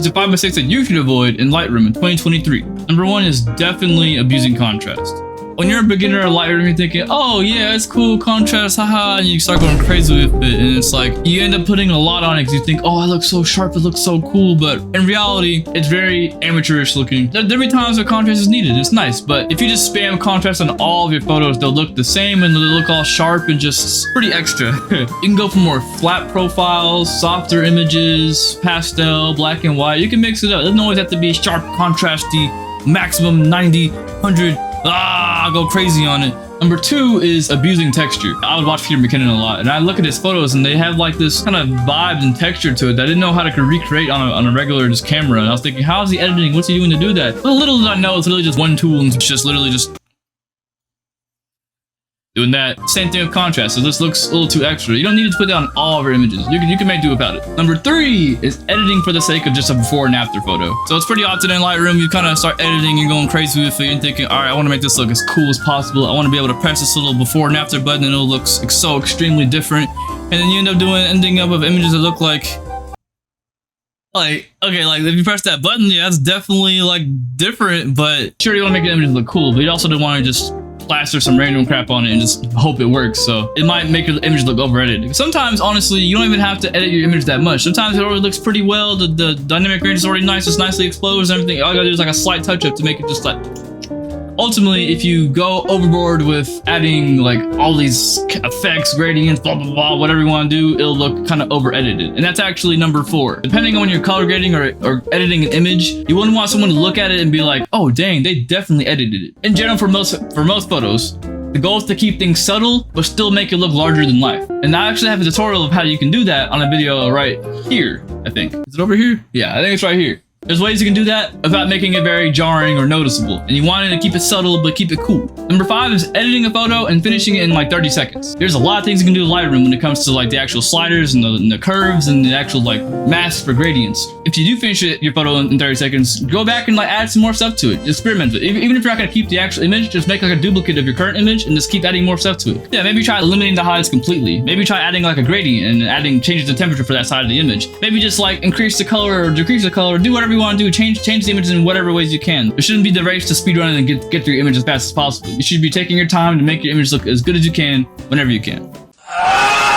These are 5 mistakes that you should avoid in Lightroom in 2023. Number 1 is definitely abusing contrast. When you're a beginner at Lightroom, you're thinking, oh yeah, it's cool, contrast, haha, and you start going crazy with it, and it's like, you end up putting a lot on it because you think, oh, it looks so sharp, it looks so cool, but in reality, it's very amateurish looking. There'll be times where contrast is needed, it's nice, but if you just spam contrast on all of your photos, they'll look the same and they'll look all sharp and just pretty extra. You can go for more flat profiles, softer images, pastel, black and white, you can mix it up. It doesn't always have to be sharp, contrasty, maximum 90, 100, go crazy on it. Number 2 is abusing texture. I would watch Peter McKinnon a lot, and I look at his photos, and they have like this kind of vibe and texture to it that I didn't know how to recreate on a regular just camera. And I was thinking, how is he editing? What's he doing to do that? But little did I know, it's literally just one tool, and it's just literally just doing that. Same thing with contrast. So this looks a little too extra. You don't need to put that on all of your images. You can make do without it. Number 3 is editing for the sake of just a before and after photo. So it's pretty often in Lightroom, you kind of start editing and going crazy with it and thinking, all right, I want to make this look as cool as possible. I want to be able to press this little before and after button and it'll look so extremely different. And then you end up ending up with images that look like, okay, like if you press that button, yeah, that's definitely like different, but sure, you want to make the images look cool, but you also don't want to just plaster some random crap on it and just hope it works. So it might make your image look over edited. Sometimes, honestly, you don't even have to edit your image that much. Sometimes it already looks pretty well. The dynamic range is already nice. It's nicely exposed and everything. All you gotta do is like a slight touch up to make it just like. Ultimately, if you go overboard with adding like all these effects, gradients, blah, blah, blah, whatever you want to do, it'll look kind of over edited. And that's actually number 4. Depending on when you're color grading or editing an image, you wouldn't want someone to look at it and be like, oh, dang, they definitely edited it. In general, for most photos, the goal is to keep things subtle, but still make it look larger than life. And I actually have a tutorial of how you can do that on a video right here, I think. Is it over here? Yeah, I think it's right here. There's ways you can do that without making it very jarring or noticeable. And you want to keep it subtle, but keep it cool. Number 5 is editing a photo and finishing it in like 30 seconds. There's a lot of things you can do with Lightroom when it comes to like the actual sliders and the curves and the actual like masks for gradients. If you do finish your photo in 30 seconds, go back and like add some more stuff to it. Experiment with it. Even if you're not going to keep the actual image, just make like a duplicate of your current image and just keep adding more stuff to it. Yeah, maybe try eliminating the highlights completely. Maybe try adding like a gradient and changes the temperature for that side of the image. Maybe just like increase the color or decrease the color, or do whatever you want to do. Change the image in whatever ways you can. It shouldn't be the race to speedrun and get through your image as fast as possible. You should be taking your time to make your image look as good as you can whenever you can.